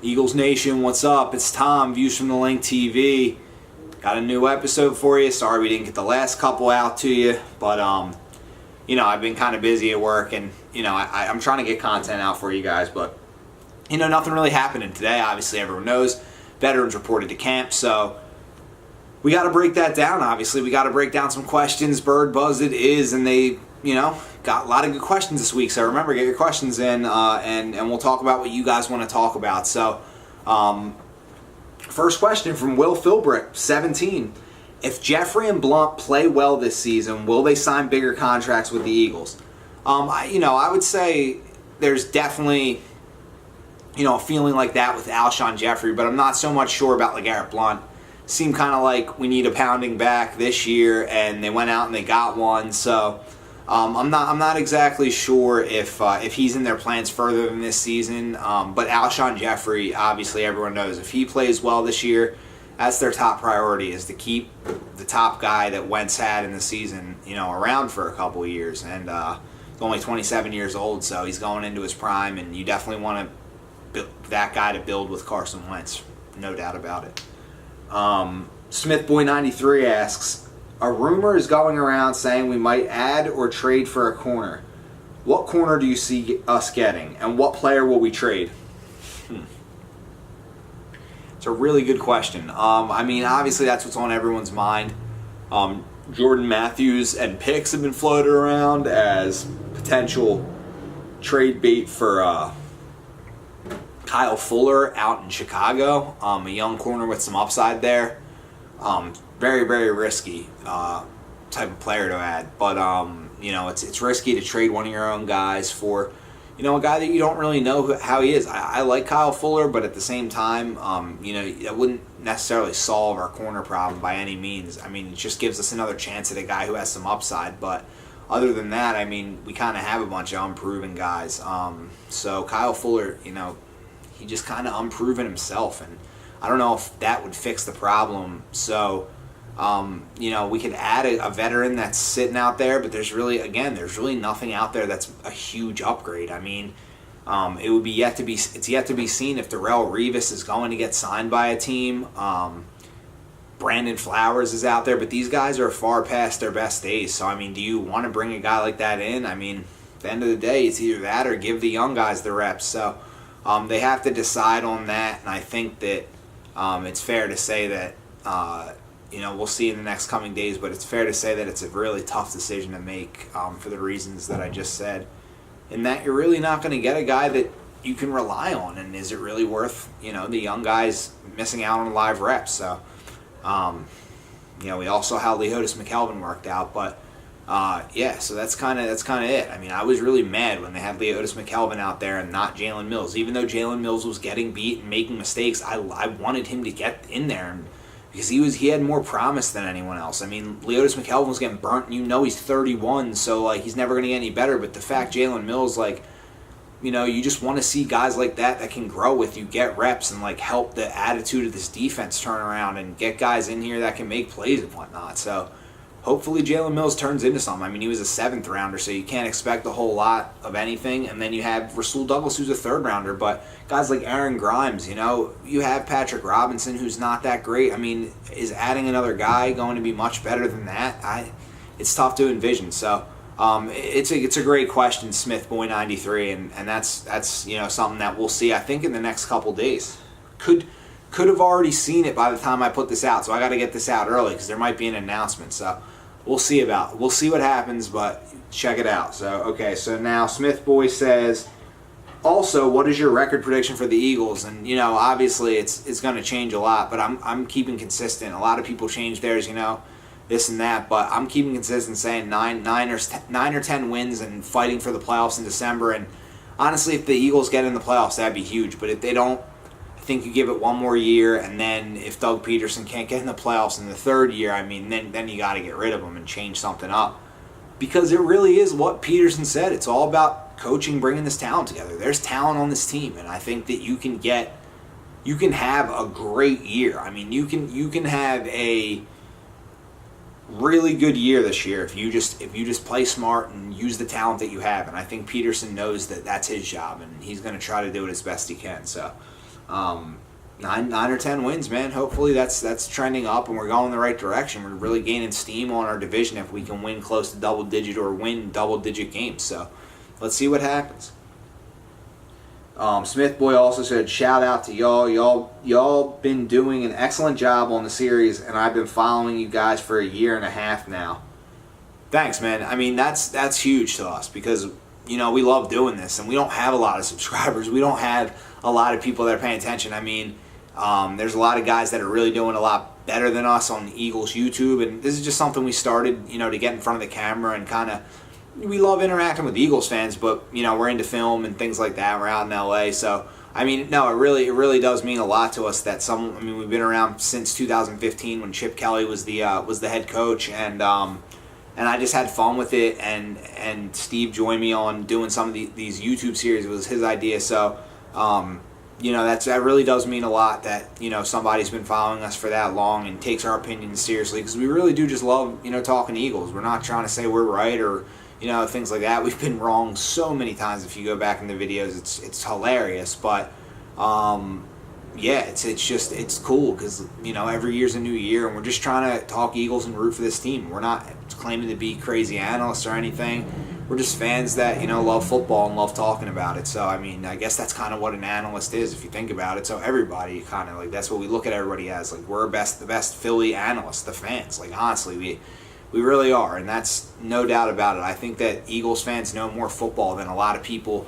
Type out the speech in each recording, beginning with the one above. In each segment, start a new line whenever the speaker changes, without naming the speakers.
Eagles Nation, what's up? It's Tom, Views from the Link TV. Got a new episode for you. Sorry we didn't get the last couple out to you, but I've been kind of busy at work, and I'm trying to get content out for you guys, but nothing really happening today. Obviously, everyone knows veterans reported to camp, so we got to break that down. Obviously, we got to break down some questions. Bird Buzz it is, and they got a lot of good questions this week. So remember, get your questions in, and we'll talk about what you guys want to talk about. So, first question from Will Philbrick, 17. If Jeffrey and Blunt play well this season, will they sign bigger contracts with the Eagles? I would say there's definitely a feeling like that with Alshon Jeffrey, but I'm not so much sure about LeGarrette Blunt. Seemed kind of like we need a pounding back this year, and they went out and they got one. So I'm not exactly sure if he's in their plans further than this season. But Alshon Jeffrey, obviously everyone knows if he plays well this year, that's their top priority, is to keep the top guy that Wentz had in the season, around for a couple of years. And he's only 27 years old, so he's going into his prime, and you definitely want that guy to build with Carson Wentz, no doubt about it. Smithboy93 asks, a rumor is going around saying we might add or trade for a corner. What corner do you see us getting, and what player will we trade? It's a really good question. Obviously that's what's on everyone's mind. Jordan Matthews and picks have been floated around as potential trade bait for Kyle Fuller out in Chicago, a young corner with some upside there. Very, very risky type of player to add. But, it's risky to trade one of your own guys for, a guy that you don't really know how he is. I like Kyle Fuller, but at the same time, that wouldn't necessarily solve our corner problem by any means. It just gives us another chance at a guy who has some upside. But other than that, we kind of have a bunch of unproven guys. So Kyle Fuller, he just kind of unproven himself, and I don't know if that would fix the problem. So, we could add a veteran that's sitting out there, but there's really nothing out there that's a huge upgrade. It would be yet to be seen if Darrelle Revis is going to get signed by a team. Brandon Flowers is out there, but these guys are far past their best days. So, do you want to bring a guy like that in? At the end of the day, it's either that or give the young guys the reps. So, they have to decide on that, and I think that it's fair to say that, we'll see in the next coming days, but it's fair to say that it's a really tough decision to make for the reasons that I just said, in that you're really not going to get a guy that you can rely on, and is it really worth, the young guys missing out on live reps? So, we also how Leotis McKelvin worked out, but so that's kind of it. I was really mad when they had Leotis McKelvin out there and not Jalen Mills. Even though Jalen Mills was getting beat and making mistakes, I wanted him to get in there, because he had more promise than anyone else. Leotis McKelvin was getting burnt, and he's 31, so he's never going to get any better. But the fact Jalen Mills, you just want to see guys like that can grow with you, get reps, and help the attitude of this defense turn around, and get guys in here that can make plays and whatnot. So hopefully Jalen Mills turns into something. He was a 7th rounder, so you can't expect a whole lot of anything. And then you have Rasul Douglas, who's a 3rd rounder. But guys like Aaron Grimes, you have Patrick Robinson, who's not that great. Is adding another guy going to be much better than that? It's tough to envision. So it's a great question, Smithboy93, and that's something that we'll see, I think, in the next couple days. Could have already seen it by the time I put this out, so I got to get this out early because there might be an announcement. So we'll see what happens, but check it out. So now Smith Boy says, also, what is your record prediction for the Eagles? And obviously it's going to change a lot, but I'm keeping consistent. A lot of people change theirs, this and that, but I'm keeping consistent, saying 9 or 10 wins and fighting for the playoffs in December. And honestly, if the Eagles get in the playoffs, that'd be huge. But if they don't, I think you give it one more year, and then if Doug Peterson can't get in the playoffs in the 3rd year, then you got to get rid of him and change something up. Because it really is what Peterson said. It's all about coaching, bringing this talent together. There's talent on this team, and I think that you can have a great year. You can have a really good year this year if you just play smart and use the talent that you have. And I think Peterson knows that that's his job, and he's going to try to do it as best he can. So Nine or 10 wins, man. Hopefully that's trending up and we're going in the right direction. We're really gaining steam on our division if we can win close to double digit or win double digit games. So let's see what happens. Smith Boy also said, shout out to y'all. Y'all been doing an excellent job on the series, and I've been following you guys for a year and a half now. Thanks, man. I mean, that's huge to us because, we love doing this, and we don't have a lot of subscribers. We don't have a lot of people that are paying attention. I mean, there's a lot of guys that are really doing a lot better than us on Eagles YouTube, and this is just something we started, to get in front of the camera and kind of, we love interacting with Eagles fans, but, we're into film and things like that. We're out in LA, so, I mean, no, it really does mean a lot to us that we've been around since 2015 when Chip Kelly was the head coach, and I just had fun with it, and Steve joined me on doing some of these YouTube series. It was his idea, so, that really does mean a lot that, somebody's been following us for that long and takes our opinions seriously, because we really do just love, talking Eagles. We're not trying to say we're right or, things like that. We've been wrong so many times. If you go back in the videos, it's hilarious, but, it's cool because, every year's a new year, and we're just trying to talk Eagles and root for this team. We're not claiming to be crazy analysts or anything. We're just fans that, love football and love talking about it. So, I mean, I guess that's kind of what an analyst is if you think about it. So everybody kind of, that's what we look at everybody as. We're the best Philly analysts, the fans. Honestly, we really are, and that's no doubt about it. I think that Eagles fans know more football than a lot of people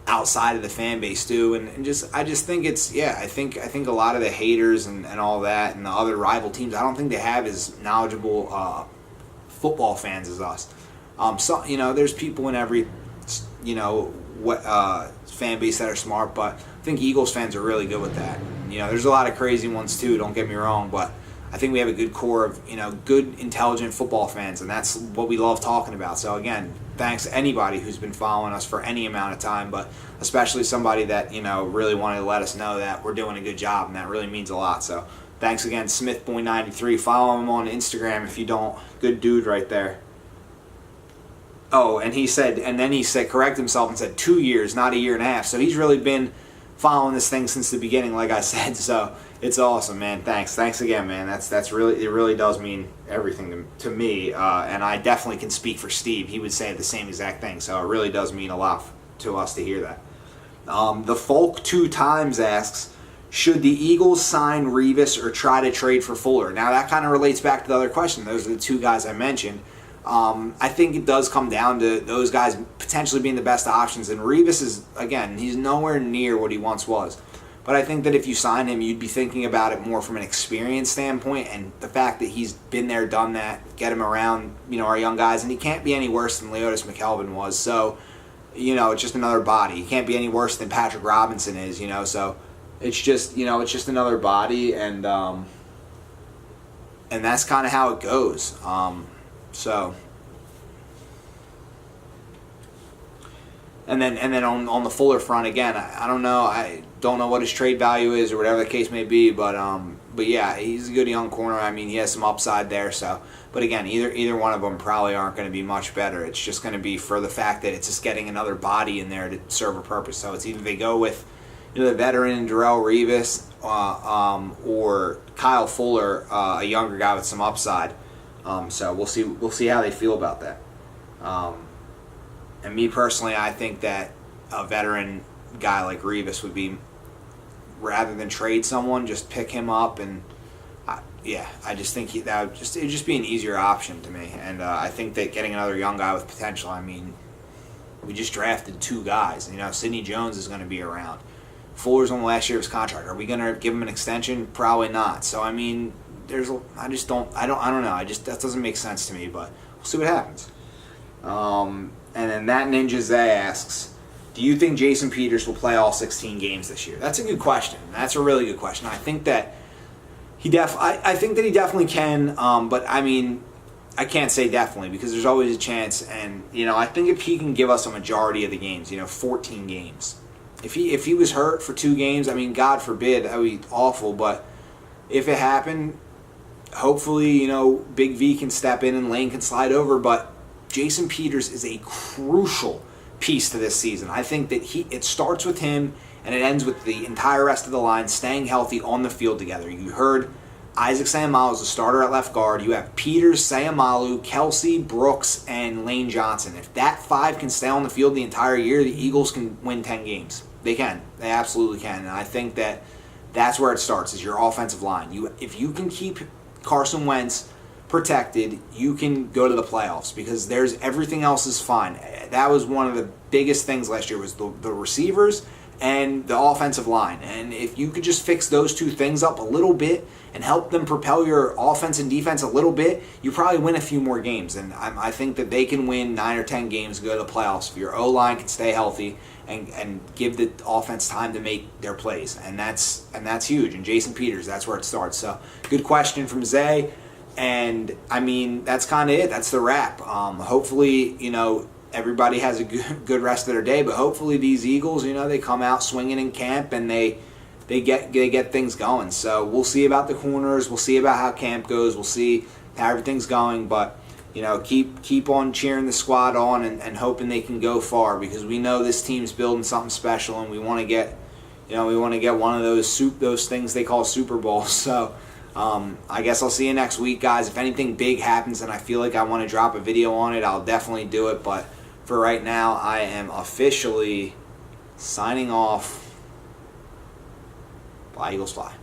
outside of the fan base do, and I just think I think a lot of the haters and all that and the other rival teams, I don't think they have as knowledgeable football fans as us. So there's people in every fan base that are smart, but I think Eagles fans are really good with that. There's a lot of crazy ones too, don't get me wrong, but I think we have a good core of good, intelligent football fans, and that's what we love talking about. So again, thanks to anybody who's been following us for any amount of time, but especially somebody that really wanted to let us know that we're doing a good job, and that really means a lot. So thanks again, SmithBoy93. Follow him on Instagram if you don't. Good dude right there. Oh, and then he said, correct himself and said 2 years, not a year and a half. So he's really been following this thing since the beginning, like I said. So it's awesome, man. Thanks again, man. It really does mean everything to me. And I definitely can speak for Steve. He would say the same exact thing. So it really does mean a lot to us to hear that. The Folk 2 Times asks, should the Eagles sign Revis or try to trade for Fuller? Now that kind of relates back to the other question. Those are the two guys I mentioned. I think it does come down to those guys potentially being the best options. And Revis is, again, he's nowhere near what he once was. But I think that if you sign him, you'd be thinking about it more from an experience standpoint, and the fact that he's been there, done that, get him around, our young guys, and he can't be any worse than Leotis McKelvin was. So, it's just another body. He can't be any worse than Patrick Robinson is, So it's just, it's just another body, and that's kind of how it goes. So, and then on the Fuller front, again, I don't know. I don't know what his trade value is or whatever the case may be, but yeah, he's a good young corner. I mean, he has some upside there. So, but again, either one of them probably aren't going to be much better. It's just going to be for the fact that it's just getting another body in there to serve a purpose. So it's either they go with the veteran Darrelle Revis or Kyle Fuller, a younger guy with some upside. So we'll see how they feel about that. And me personally, I think that a veteran guy like Revis would be, rather than trade someone, just pick him up, and I just think it'd just be an easier option to me. And I think that getting another young guy with potential. I mean, we just drafted 2 guys. Sidney Jones is going to be around. Fuller's on the last year of his contract. Are we going to give him an extension? Probably not. So I mean, I don't know. That doesn't make sense to me, but we'll see what happens. And then That Ninja Zay asks, do you think Jason Peters will play all 16 games this year? That's a good question. That's a really good question. I think that he definitely can, but I mean, I can't say definitely because there's always a chance. And I think if he can give us a majority of the games, 14 games. If he was hurt for 2 games, I mean, God forbid, that would be awful. But if it happened, hopefully, Big V can step in and Lane can slide over. But Jason Peters is a crucial piece to this season. I think that it starts with him, and it ends with the entire rest of the line staying healthy on the field together. You heard Isaac Seumalo is the starter at left guard. You have Peters, Seumalo, Kelsey, Brooks, and Lane Johnson. If that five can stay on the field the entire year, the Eagles can win 10 games. They can. They absolutely can. And I think that that's where it starts, is your offensive line. If you can keep Carson Wentz protected, you can go to the playoffs, because everything else is fine. That was one of the biggest things last year, was the receivers and the offensive line. And if you could just fix those two things up a little bit and help them propel your offense and defense a little bit, you probably win a few more games. And I think that they can win 9 or 10 games and go to the playoffs if your O-line can stay healthy and give the offense time to make their plays. And that's huge. And Jason Peters, that's where it starts. So good question from Zay. And I mean, that's kind of it. That's the wrap. Hopefully, everybody has a good rest of their day, but hopefully these Eagles, they come out swinging in camp and they get things going. So we'll see about the corners. We'll see about how camp goes. We'll see how everything's going. But keep on cheering the squad on and hoping they can go far, because we know this team's building something special, and we want to get one of those things they call Super Bowls. So I guess I'll see you next week, guys. If anything big happens and I feel like I want to drop a video on it, I'll definitely do it. But for right now, I am officially signing off. Fly, Eagles, fly.